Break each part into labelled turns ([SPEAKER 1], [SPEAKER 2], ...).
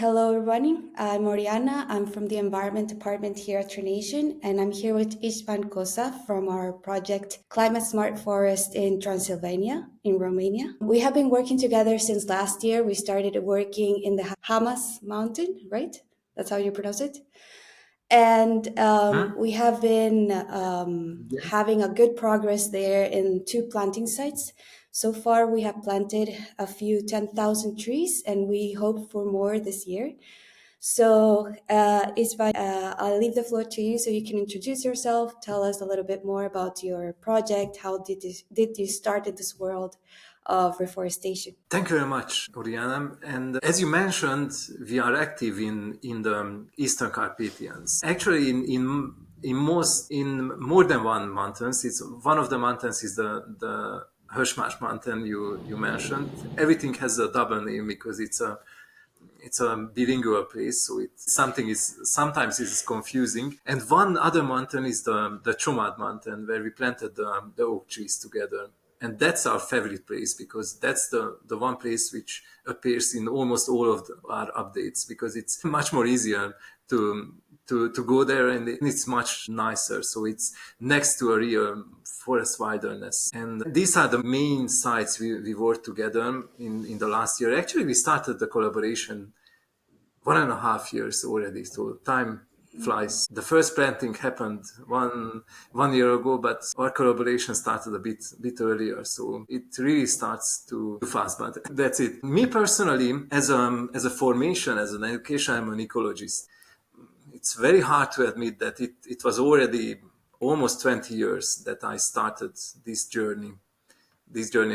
[SPEAKER 1] hello everyone. I'm Oriana. I'm from the Environment Department here at Trination, and I'm here with István Kósa from our project Climate Smart Forest in Transylvania, in Romania. We have been working together since last year. We started working in the Hamas mountain, right? That's how you pronounce it. And
[SPEAKER 2] Hmm?
[SPEAKER 1] we have been
[SPEAKER 2] Yes.
[SPEAKER 1] having a good progress there in 2 planting sites. So far, we have planted a few 10,000 trees, and we hope for more this year. So, István, I'll leave the floor to you so you can introduce yourself, tell us a little bit more about your project. How did you start in this world of reforestation?
[SPEAKER 2] Thank you very much, Oriana. And as you mentioned, we are active in the Eastern Carpathians. Actually, in more than one mountains. It's one of the mountains is the Hirschmarsh mountain you mentioned. Everything has a double name because it's a bilingual place, so it's something is sometimes is confusing. And one other mountain is the Chomad mountain, where we planted the oak trees together. And that's our favorite place because that's the one place which appears in almost all of our updates because it's much more easier to to go there, and it's much nicer. So it's next to a real forest wilderness. And these are the main sites we worked together in the last year. Actually, we started the collaboration 1.5 years already. So time flies. The first planting happened one year ago, but our collaboration started a bit earlier. So it really starts to fast. But that's it. Me personally, as a formation, as an education, I'm an ecologist. It's very hard to admit that it was already almost 20 years that I started this journey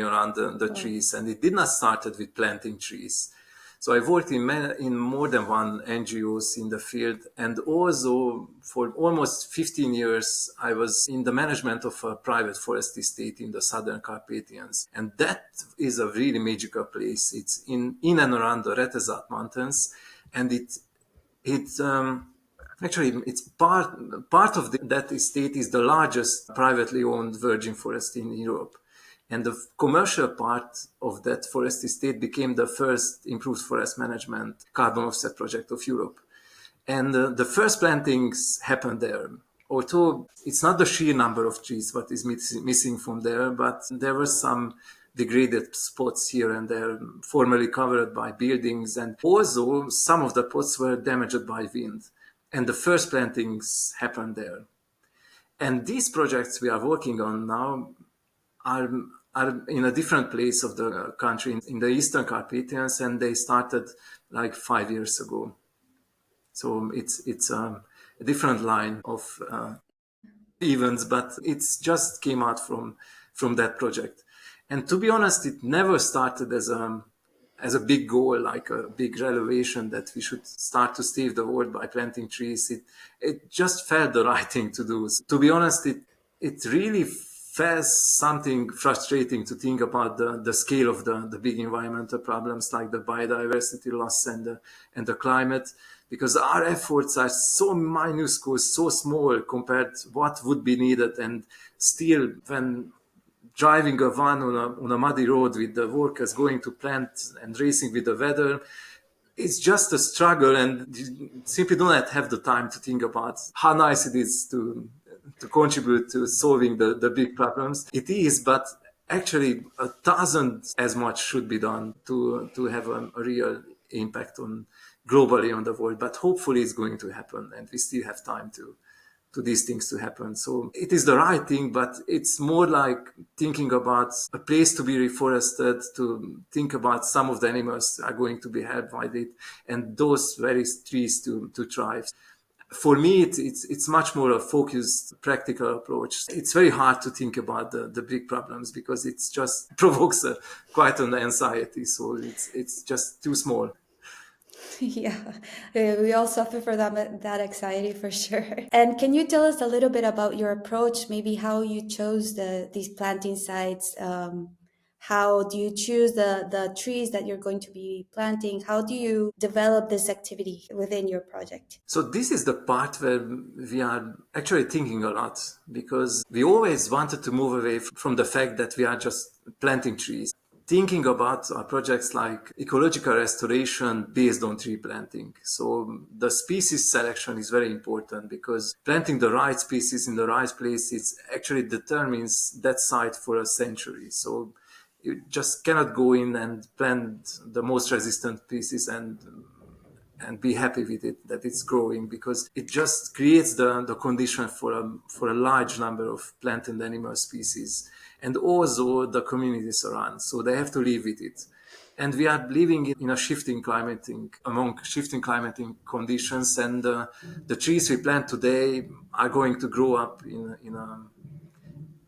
[SPEAKER 2] around the
[SPEAKER 1] Wow.
[SPEAKER 2] trees, and it did not started with planting trees. So I worked in more than one NGOs in the field, and also for almost 15 years I was in the management of a private forest estate in the Southern Carpathians, and that is a really magical place. It's in and around the Retezat Mountains, and it's actually it's part of that estate is the largest privately owned virgin forest in Europe. And the commercial part of that forest estate became the first improved forest management carbon offset project of Europe. And the first plantings happened there. Although it's not the sheer number of trees what is missing from there, but there were some degraded spots here and there, formerly covered by buildings, and also some of the plots were damaged by wind. And the first plantings happened there. And these projects we are working on now are in a different place of the country, in the Eastern Carpathians, and they started like 5 years ago. So it's a different line of events, but it's just came out from that project. And to be honest, it never started as a big goal, like a big revelation that we should start to save the world by planting trees. It just felt the right thing to do. So, to be honest, it really felt something frustrating to think about the scale of the big environmental problems like the biodiversity loss and the climate, because our efforts are so minuscule, so small compared to what would be needed. And still, when driving a van on a muddy road with the workers going to plant and racing with the weather, it's just a struggle, and you simply do not have the time to think about how nice it is to contribute to solving the big problems. It is, but actually 1,000 as much should be done to have a real impact on globally on the world. But hopefully it's going to happen, and we still have time to these things to happen. So it is the right thing, but it's more like thinking about a place to be reforested, to think about some of the animals are going to be helped by it, and those very trees to thrive. For me, it's much more a focused, practical approach. It's very hard to think about the big problems because it's just provokes quite an anxiety. So it's just too small.
[SPEAKER 1] Yeah, we all suffer for that anxiety for sure. And can you tell us a little bit about your approach, maybe how you chose these planting sites? How do you choose the trees that you're going to be planting? How do you develop this activity within your project?
[SPEAKER 2] So this is the part where we are actually thinking a lot, because we always wanted to move away from the fact that we are just planting trees. thinking about projects like ecological restoration based on tree planting. So the species selection is very important, because planting the right species in the right place, it actually determines that site for a century. So you just cannot go in and plant the most resistant species and be happy with it, that it's growing, because it just creates the condition for a large number of plant and animal species, and also the communities around. So they have to live with it. And we are living in a shifting climating, among shifting climating conditions, and the trees we plant today are going to grow up in a,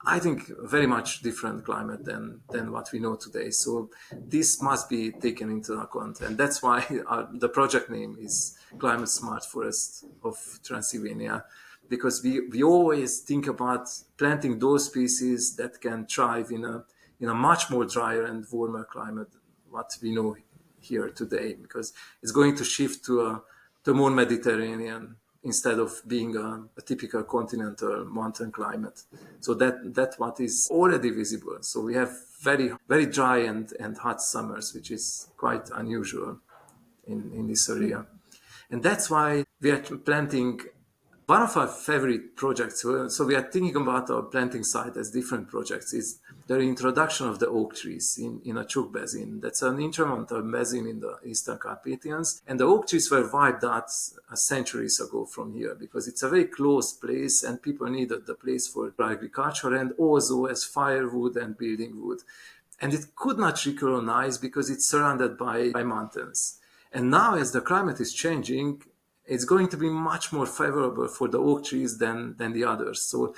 [SPEAKER 2] I think, very much different climate than what we know today. So this must be taken into account. And that's why the project name is Climate Smart Forest of Transylvania, because we always think about planting those species that can thrive in a much more drier and warmer climate, what we know here today, because it's going to shift to more Mediterranean instead of being a typical continental mountain climate. So that's what is already visible. So we have very, very dry and hot summers, which is quite unusual in this area. And that's why we are planting one of our favorite projects. So we are thinking about our planting site as different projects. Is the introduction of the oak trees in a Chuk basin. That's an intermountain basin in the Eastern Carpathians. And the oak trees were wiped out centuries ago from here, because it's a very close place and people needed the place for agriculture and also as firewood and building wood. And it could not recolonize because it's surrounded by mountains. And now, as the climate is changing, it's going to be much more favorable for the oak trees than the others. So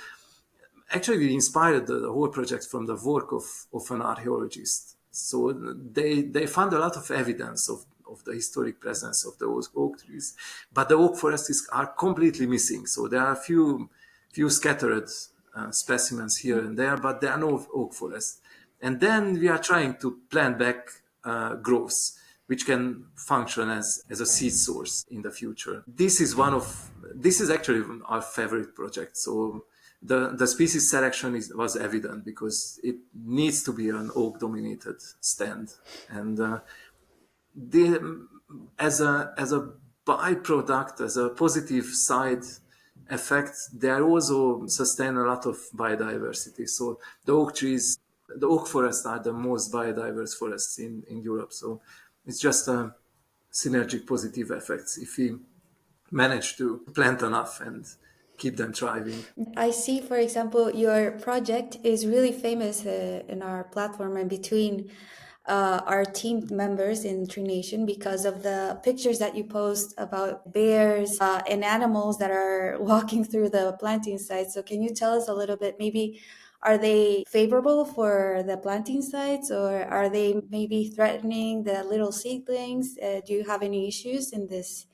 [SPEAKER 2] actually we inspired the whole project from the work of an archaeologist. So they found a lot of evidence of the historic presence of those oak trees, but the oak forests are completely missing. So there are a few scattered specimens here and there, but there are no oak forests. And then we are trying to plant back groves, which can function as a seed source in the future. This is actually our favorite project. So the species selection was evident because it needs to be an oak dominated stand. And as a byproduct, as a positive side effect, they are also sustain a lot of biodiversity. So the oak forests are the most biodiverse forests in Europe. So it's just a synergic positive effects if we manage to plant enough and keep them thriving.
[SPEAKER 1] I see, for example, your project is really famous in our platform and between our team members in Tree Nation because of the pictures that you post about bears and animals that are walking through the planting sites. So, can you tell us a little bit? Maybe are they favorable for the planting sites, or are they maybe threatening the little seedlings? Do you have any issues in this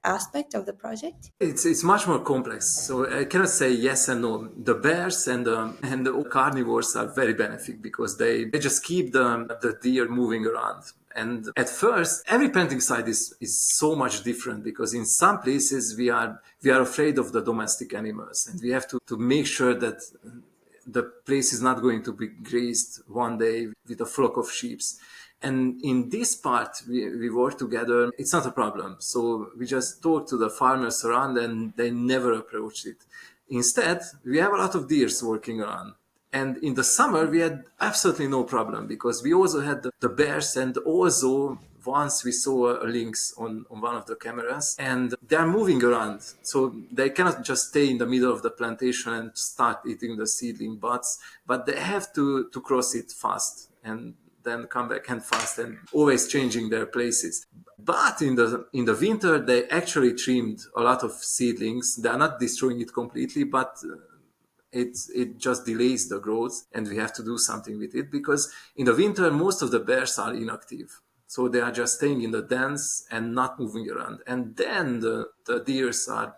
[SPEAKER 1] aspect of the project?
[SPEAKER 2] It's much more complex. So I cannot say yes and no. The bears and the carnivores are very benefic because they just keep the deer moving around. And at first, every planting site is so much different because in some places we are afraid of the domestic animals, and we have to make sure that the place is not going to be grazed one day with a flock of sheep. And in this part, we work together. It's not a problem. So we just talk to the farmers around and they never approach it. Instead, we have a lot of deers working around. And in the summer, we had absolutely no problem because we also had the bears, and also once we saw a lynx on one of the cameras, and they're moving around. So they cannot just stay in the middle of the plantation and start eating the seedling buds, but they have to cross it fast and then come back and fast and always changing their places. But in the winter, they actually trimmed a lot of seedlings. They are not destroying it completely, but it just delays the growth, and we have to do something with it because in the winter most of the bears are inactive, so they are just staying in the dens and not moving around, and then the deers are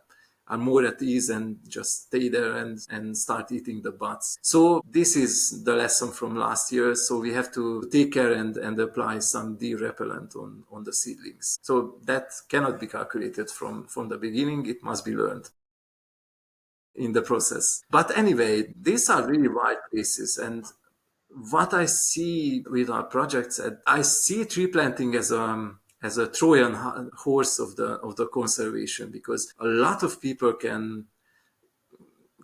[SPEAKER 2] more at ease and just stay there and start eating the buds. So this is the lesson from last year. So we have to take care and apply some deer repellent on the seedlings. So that cannot be calculated from the beginning. It must be learned in the process. But anyway, these are really wild places, and what I see with our projects, I see tree planting as a Trojan horse of the conservation, because a lot of people can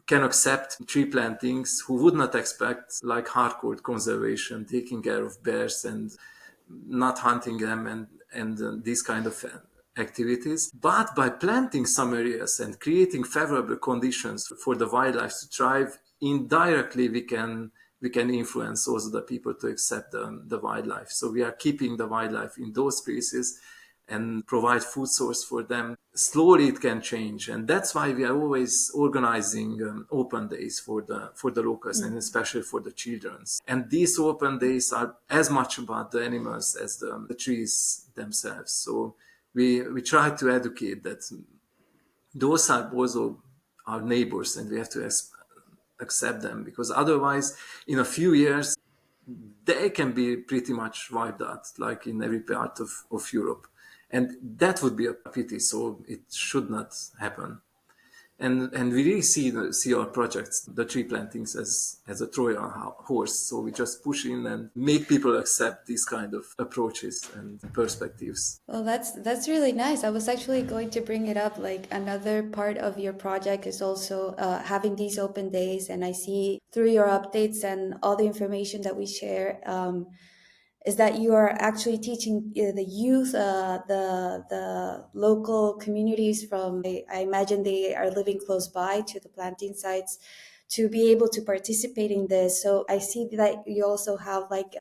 [SPEAKER 2] accept tree plantings who would not expect like hardcore conservation, taking care of bears and not hunting them and these kind of activities. But by planting some areas and creating favorable conditions for the wildlife to thrive, indirectly we can influence also the people to accept the wildlife. So we are keeping the wildlife in those spaces and provide food source for them. Slowly it can change, and that's why we are always organizing open days for the locals and especially for the children's. And these open days are as much about the animals as the trees themselves. So we try to educate that those are also our neighbors, and we have to accept them, because otherwise in a few years they can be pretty much wiped out, like in every part of Europe. And that would be a pity, so it should not happen. And we really see our projects, the tree plantings, as a Trojan horse. So we just push in and make people accept these kind of approaches and perspectives.
[SPEAKER 1] Well, that's really nice. I was actually going to bring it up. Like another part of your project is also having these open days, and I see through your updates and all the information that we share, is that you are actually teaching the youth, the local communities from. I imagine they are living close by to the planting sites, to be able to participate in this. So I see that you also have like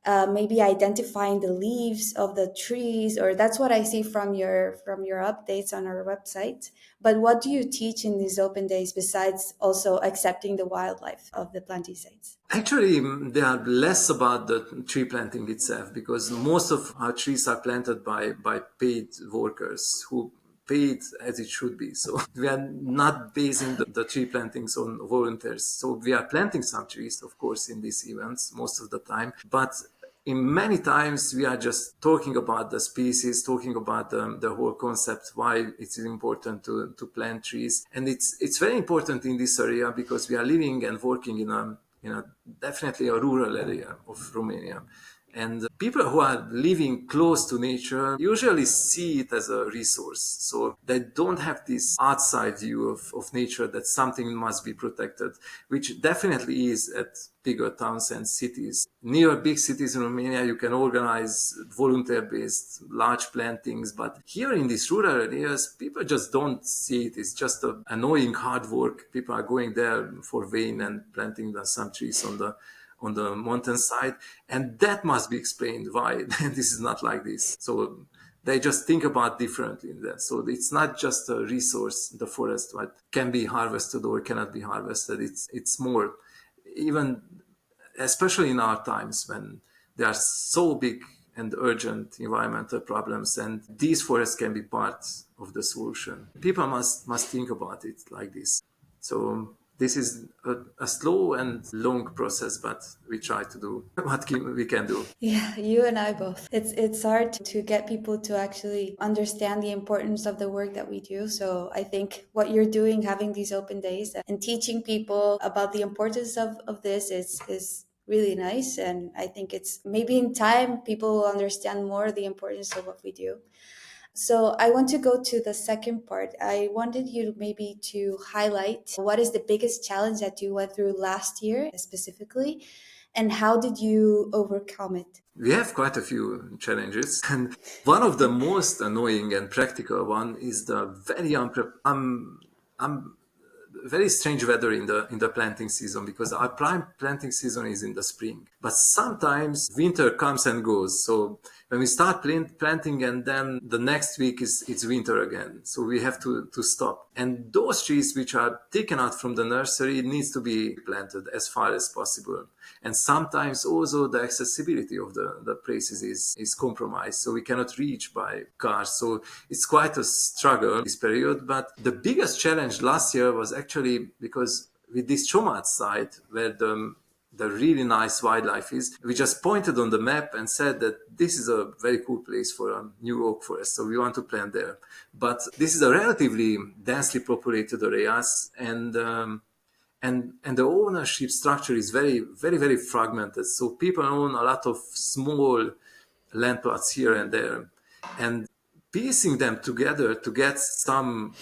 [SPEAKER 1] maybe identifying the leaves of the trees, or that's what I see from your updates on our website. But what do you teach in these open days besides also accepting the wildlife of the planting sites?
[SPEAKER 2] Actually, they are less about the tree planting itself, because most of our trees are planted by paid workers who paid as it should be. So we are not basing the tree plantings on volunteers. So we are planting some trees, of course, in these events most of the time. But in many times we are just talking about the species, talking about the whole concept, why it's important to plant trees. And it's very important in this area because we are living and working in a definitely a rural area of Romania. And people who are living close to nature usually see it as a resource. So they don't have this outside view of nature that something must be protected, which definitely is at bigger towns and cities. Near big cities in Romania, you can organize volunteer-based large plantings. But here in these rural areas, people just don't see it. It's just annoying hard work. People are going there for vain and planting some trees on the mountainside, and that must be explained why this is not like this. So they just think about differently in that. So it's not just a resource, the forest, what can be harvested or cannot be harvested. It's more, even especially in our times when there are so big and urgent environmental problems, and these forests can be part of the solution. People must think about it like this. So this is a slow and long process, but we try to do what we can do.
[SPEAKER 1] Yeah, you and I both. It's hard to get people to actually understand the importance of the work that we do. So I think what you're doing, having these open days and teaching people about the importance of this is really nice. And I think it's maybe in time people will understand more the importance of what we do. So I want to go to the second part. I wanted you maybe to highlight what is the biggest challenge that you went through last year specifically, and how did you overcome it?
[SPEAKER 2] We have quite a few challenges, and one of the most annoying and practical one is the very strange weather in the planting season, because our prime planting season is in the spring, but sometimes winter comes and goes. So when we start planting, and then the next week it's winter again, so we have to stop. And those trees which are taken out from the nursery needs to be planted as far as possible. And sometimes also the accessibility of the places is compromised, so we cannot reach by cars. So it's quite a struggle this period. But the biggest challenge last year was actually because with this Chomat site, where the really nice wildlife is, we just pointed on the map and said that this is a very cool place for a new oak forest, so we want to plant there. But this is a relatively densely populated areas, and the ownership structure is very, very, very fragmented. So people own a lot of small land plots here and there, and piecing them together to get some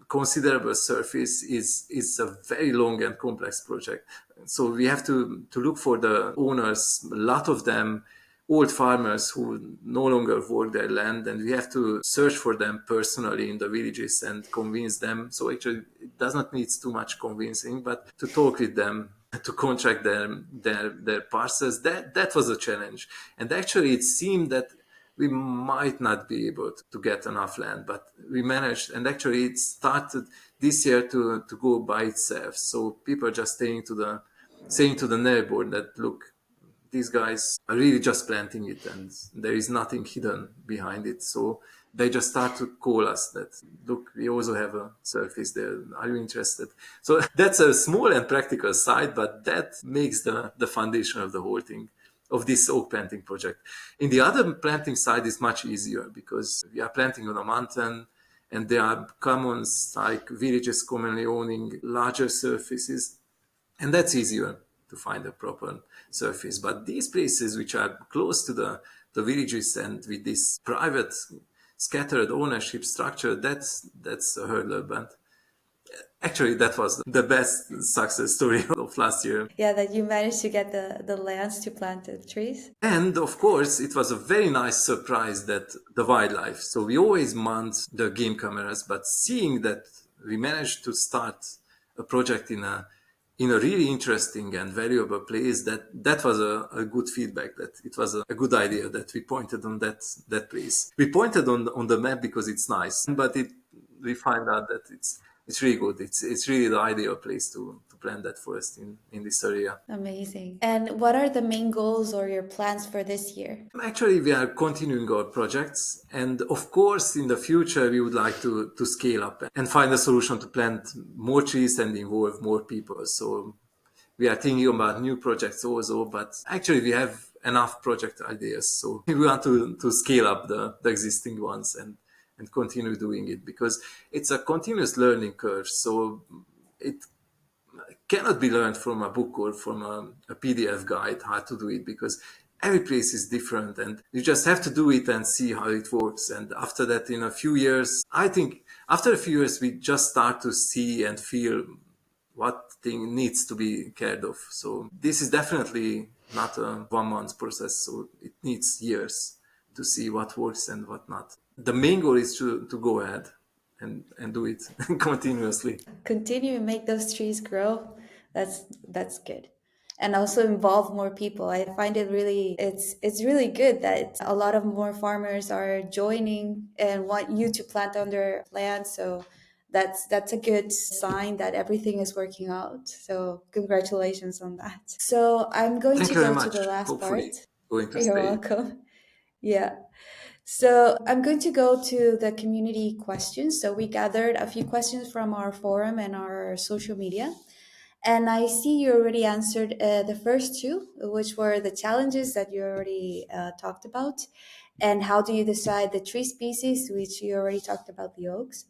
[SPEAKER 2] considerable surface is a very long and complex project. So we have to look for the owners, a lot of them old farmers who no longer work their land, and we have to search for them personally in the villages and convince them. So actually it does not need too much convincing, but to talk with them, to contract their parcels, that was a challenge. And actually it seemed that we might not be able to get enough land, but we managed. And actually it started this year to go by itself. So people are just saying to the neighbor that, look, these guys are really just planting it and there is nothing hidden behind it. So they just start to call us that, look, we also have a surface there. Are you interested? So that's a small and practical side, but that makes the foundation of the whole thing, of this oak planting project. In the other planting side is much easier because we are planting on a mountain and there are commons like villages commonly owning larger surfaces, and that's easier to find a proper surface. But these places which are close to the villages and with this private scattered ownership structure, that's a hurdle. But actually that was the best success story of last year.
[SPEAKER 1] Yeah, that you managed to get the lands to plant the trees.
[SPEAKER 2] And of course, it was a very nice surprise that the wildlife. So we always mount the game cameras, but seeing that we managed to start a project in a really interesting and valuable place, that was a good feedback, that it was a good idea that we pointed on that place. We pointed on the map because it's nice, but we find out that it's really good. It's really the ideal place to plant that forest in this area.
[SPEAKER 1] Amazing. And what are the main goals or your plans for this year?
[SPEAKER 2] Actually, we are continuing our projects, and of course, in the future, we would like to scale up and find a solution to plant more trees and involve more people. So we are thinking about new projects also, but actually, we have enough project ideas. So we want to scale up the existing ones and continue doing it, because it's a continuous learning curve. So it cannot be learned from a book or from a PDF guide how to do it, because every place is different and you just have to do it and see how it works. And after that, in a few years, I think after a few years, we just start to see and feel what thing needs to be cared of. So this is definitely not a 1 month process. So it needs years to see what works and what not. The main goal is to go ahead and do it continuously.
[SPEAKER 1] Continue and make those trees grow. That's good. And also involve more people. I find it really it's really good that a lot of more farmers are joining and want you to plant on their land. So that's a good sign that everything is working out. So congratulations on that. So I'm going
[SPEAKER 2] Thank
[SPEAKER 1] to
[SPEAKER 2] you very
[SPEAKER 1] go to the
[SPEAKER 2] much.
[SPEAKER 1] last part.
[SPEAKER 2] Hopefully going to
[SPEAKER 1] You're
[SPEAKER 2] stay.
[SPEAKER 1] welcome. Yeah. So I'm going to go to the community questions. So we gathered a few questions from our forum and our social media. And I see you already answered the first two, which were the challenges that you already talked about. And how do you decide the tree species, which you already talked about the oaks.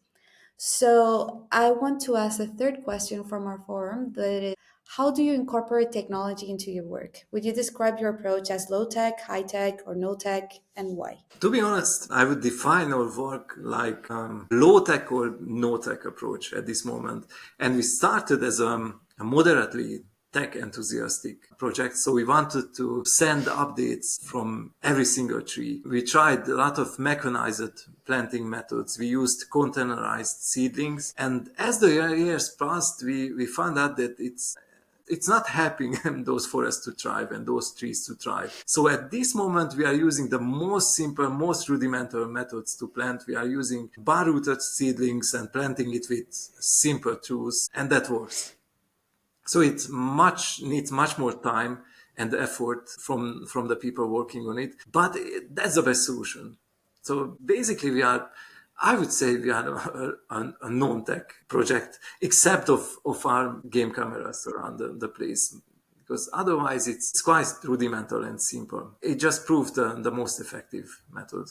[SPEAKER 1] So I want to ask a third question from our forum that is, how do you incorporate technology into your work? Would you describe your approach as low tech, high tech, or no tech, and why?
[SPEAKER 2] To be honest, I would define our work like low tech or no tech approach at this moment. And we started as a moderately tech enthusiastic project. So we wanted to send updates from every single tree. We tried a lot of mechanized planting methods. We used containerized seedlings. And as the years passed, we found out that it's not helping those forests to thrive and those trees to thrive. So at this moment, we are using the most simple, most rudimentary methods to plant. We are using bar-rooted seedlings and planting it with simple tools, and that works. So it needs much more time and effort from the people working on it, but that's the best solution. So basically, I would say we are a non-tech project, except of our game cameras around the place, because otherwise it's quite rudimental and simple. It just proved the most effective method.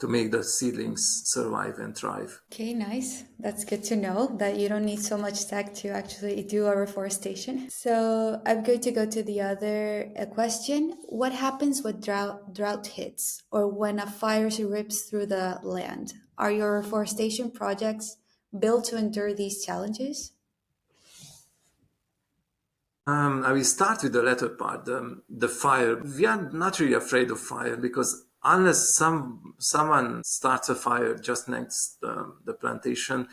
[SPEAKER 2] to make the seedlings survive and thrive.
[SPEAKER 1] Okay, nice. That's good to know that you don't need so much tech to actually do a reforestation. So I'm going to go to the other question. What happens when drought hits or when a fire rips through the land? Are your reforestation projects built to endure these challenges?
[SPEAKER 2] I will start with the latter part, the fire. We are not really afraid of fire because unless someone starts a fire just next the plantation,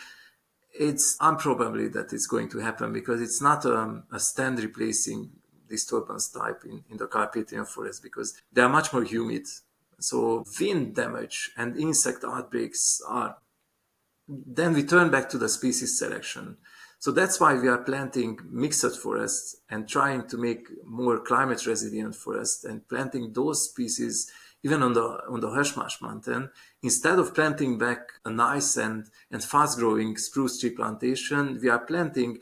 [SPEAKER 2] it's improbable that it's going to happen because it's not a stand replacing disturbance type in the Carpathian forest because they are much more humid. So wind damage and insect outbreaks are, then we turn back to the species selection. So that's why we are planting mixed forests and trying to make more climate resilient forests and planting those species even on the Hirschmarsh mountain. Instead of planting back a nice and fast growing spruce tree plantation, we are planting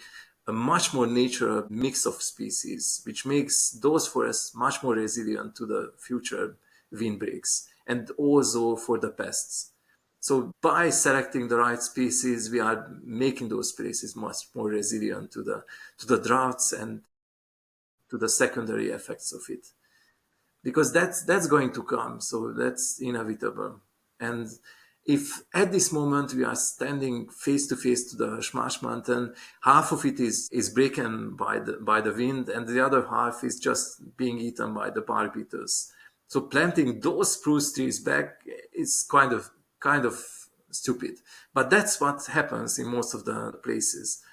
[SPEAKER 2] a much more natural mix of species, which makes those forests much more resilient to the future windbreaks and also for the pests. So by selecting the right species, we are making those species much more resilient to the droughts and to the secondary effects of it, because that's going to come. So that's inevitable. And if at this moment we are standing face to face to the Smash Mountain, half of it is broken by the wind, and the other half is just being eaten by the bark beetles. So planting those spruce trees back is kind of stupid. But that's what happens in most of the places.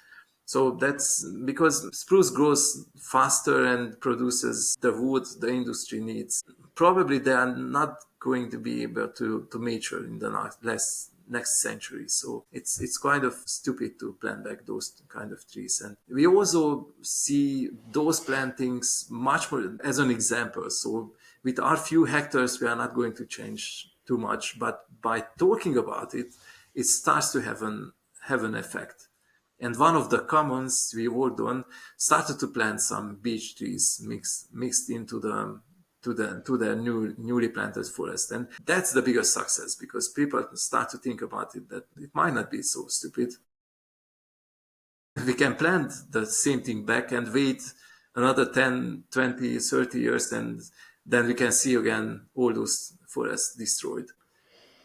[SPEAKER 2] So that's because spruce grows faster and produces the wood the industry needs. Probably they are not going to be able to mature in the next century. So it's kind of stupid to plant back those kind of trees. And we also see those plantings much more as an example. So with our few hectares, we are not going to change too much, but by talking about it, it starts to have an effect. And one of the commons we worked on started to plant some beech trees mixed into the newly planted forest. And that's the biggest success because people start to think about it that it might not be so stupid. We can plant the same thing back and wait another 10, 20, 30 years, and then we can see again all those forests destroyed.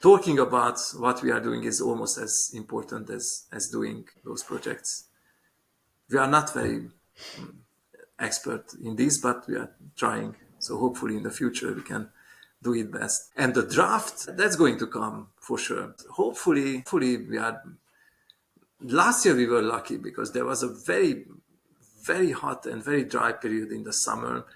[SPEAKER 2] Talking about what we are doing is almost as important as doing those projects. We are not very expert in this, but we are trying. So hopefully in the future we can do it best. And the draft, that's going to come for sure. Hopefully we are. Last year we were lucky because there was a very hot and very dry period in the summer,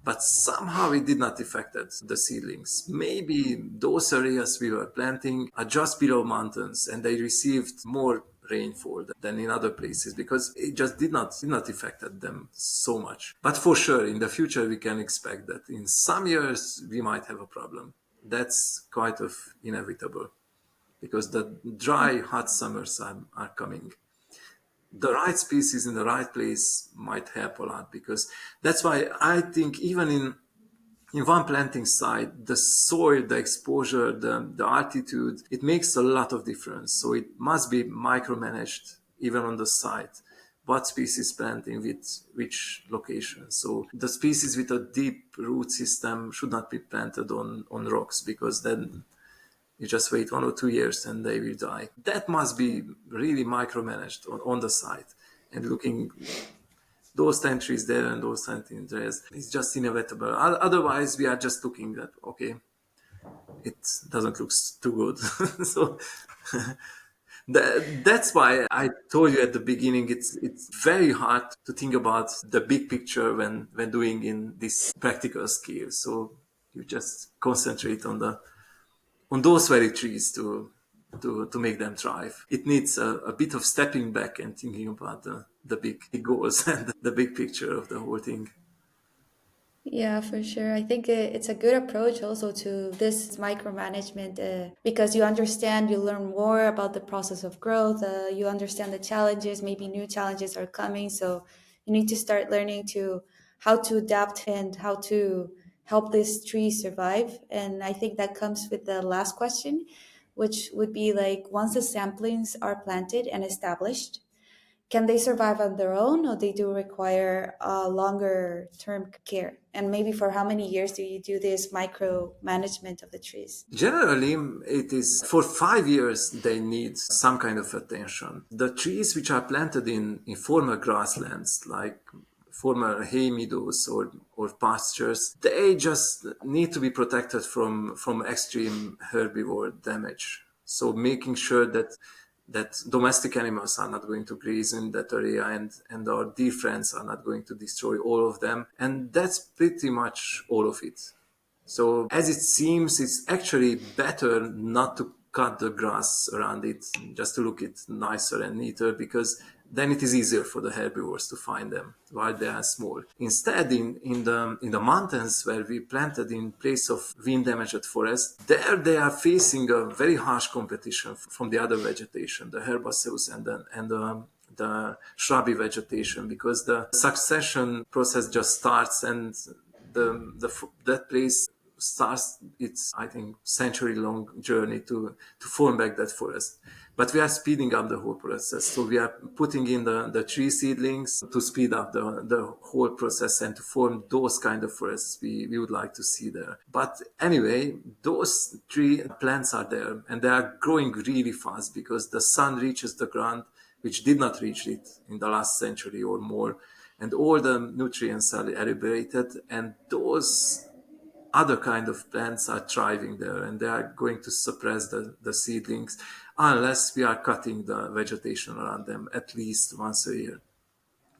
[SPEAKER 2] but somehow it did not affect the seedlings. Maybe those areas we were planting are just below mountains and they received more rainfall than in other places because it just did not affect them so much. But for sure, in the future, we can expect that in some years we might have a problem. That's quite of inevitable because the dry, hot summers are coming. The right species in the right place might help a lot because that's why I think even in one planting site, the soil, the exposure, the altitude, it makes a lot of difference. So it must be micromanaged even on the site. What species planting with which location. So the species with a deep root system should not be planted on rocks because then you just wait 1 or 2 years and they will die. That must be really micromanaged on the site and looking those 10 trees there and those 10 there. It's just inevitable. Otherwise, we are just looking at, okay, it doesn't look too good. So that's why I told you at the beginning, it's very hard to think about the big picture when doing in this practical scale. So you just concentrate on those very trees to make them thrive. It needs a bit of stepping back and thinking about the big goals and the big picture of the whole thing.
[SPEAKER 1] Yeah, for sure. I think it's a good approach also to this micromanagement because you understand, you learn more about the process of growth, you understand the challenges, maybe new challenges are coming. So you need to start learning to how to adapt and how to help this tree survive. And I think that comes with the last question, which would be like, once the samplings are planted and established, can they survive on their own, or they do require longer term care? And maybe for how many years do you do this micro management of the trees?
[SPEAKER 2] Generally, it is for 5 years they need some kind of attention. The trees which are planted in former grasslands, like former hay meadows or pastures, they just need to be protected from extreme herbivore damage. So making sure that domestic animals are not going to graze in that area, and our deer friends are not going to destroy all of them. And that's pretty much all of it. So as it seems, it's actually better not to cut the grass around it, just to look it nicer and neater, because then it is easier for the herbivores to find them while they are small. Instead, in the mountains where we planted in place of wind damaged forest, there they are facing a very harsh competition from the other vegetation, the herbaceous and the shrubby vegetation, because the succession process just starts, and that place starts its, I think, century-long journey to form back that forest. But we are speeding up the whole process. So we are putting in the tree seedlings to speed up the whole process and to form those kind of forests we would like to see there. But anyway, those tree plants are there, and they are growing really fast because the sun reaches the ground, which did not reach it in the last century or more. And all the nutrients are liberated, and those other kind of plants are thriving there, and they are going to suppress the seedlings unless we are cutting the vegetation around them at least once a year.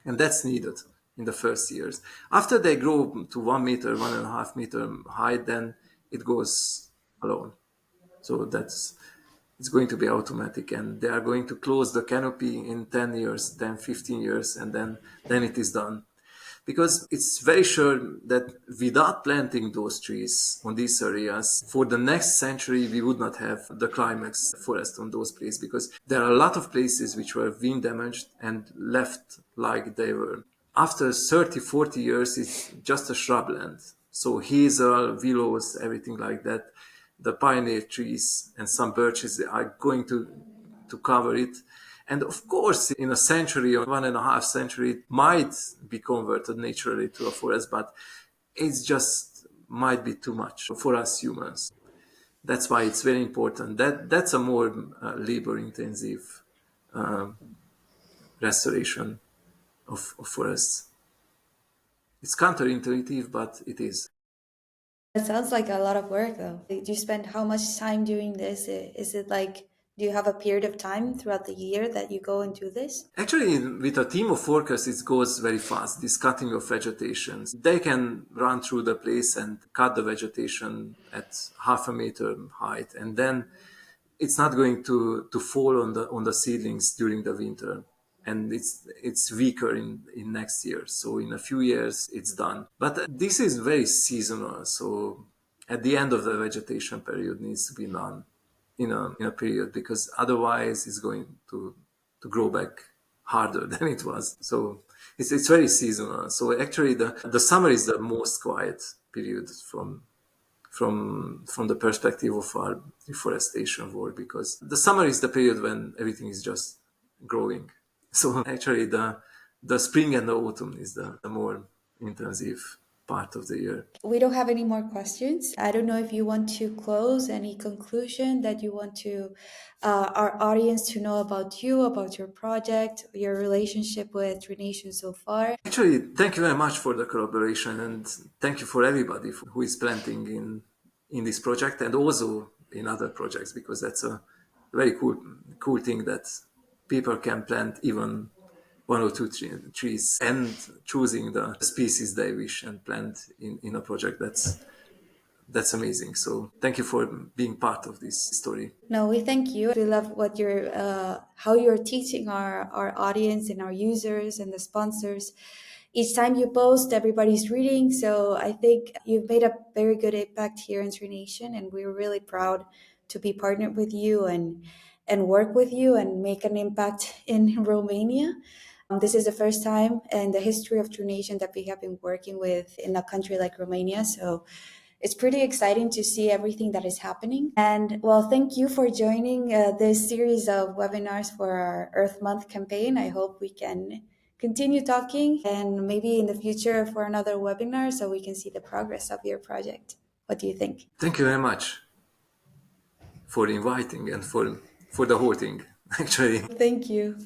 [SPEAKER 2] And that's needed in the first years. After they grow to 1 meter, 1.5 meter height, then it goes alone. So it's going to be automatic, and they are going to close the canopy in 10 years, then 15 years, and then it is done. Because it's very sure that without planting those trees on these areas, for the next century, we would not have the climax forest on those places, because there are a lot of places which were wind damaged and left like they were. After 30, 40 years, it's just a shrubland. So hazel, willows, everything like that. The pioneer trees and some birches are going to cover it. And of course, in a century or 1.5 century, it might be converted naturally to a forest, but it's just might be too much for us humans. That's why it's very important. That's a more labor-intensive restoration of forests. It's counterintuitive, but it is.
[SPEAKER 1] It sounds like a lot of work, though. Do you spend how much time doing this? Is it like, do you have a period of time throughout the year that you go and do this?
[SPEAKER 2] Actually, with a team of workers, it goes very fast, this cutting of vegetations. They can run through the place and cut the vegetation at 0.5 meter height, and then it's not going to fall on the seedlings during the winter. And it's weaker in next year. So in a few years, it's done. But this is very seasonal. So at the end of the vegetation period needs to be done in a period, because otherwise it's going to grow back harder than it was. So it's very seasonal. So actually the summer is the most quiet period from the perspective of our reforestation work, because the summer is the period when everything is just growing. So actually the spring and the autumn is the more intensive part of the year.
[SPEAKER 1] We don't have any more questions. I don't know if you want to close any conclusion that you want to our audience to know about you, about your project, your relationship with Tree Nation so far.
[SPEAKER 2] Actually, thank you very much for the collaboration, and thank you for everybody who is planting in this project and also in other projects, because that's a very cool thing that people can plant even one or two trees and choosing the species they wish and plant in a project. That's amazing. So thank you for being part of this story.
[SPEAKER 1] No, we thank you. We love what you're, how you're teaching our audience and our users and the sponsors. Each time you post, everybody's reading. So I think you've made a very good impact here in Tree Nation, and we're really proud to be partnered with you and work with you and make an impact in Romania. This is the first time in the history of True Nation that we have been working with in a country like Romania. So it's pretty exciting to see everything that is happening. And well, thank you for joining this series of webinars for our Earth Month campaign. I hope we can continue talking and maybe in the future for another webinar so we can see the progress of your project. What do you think?
[SPEAKER 2] Thank you very much for inviting and for the whole thing, actually.
[SPEAKER 1] Thank you.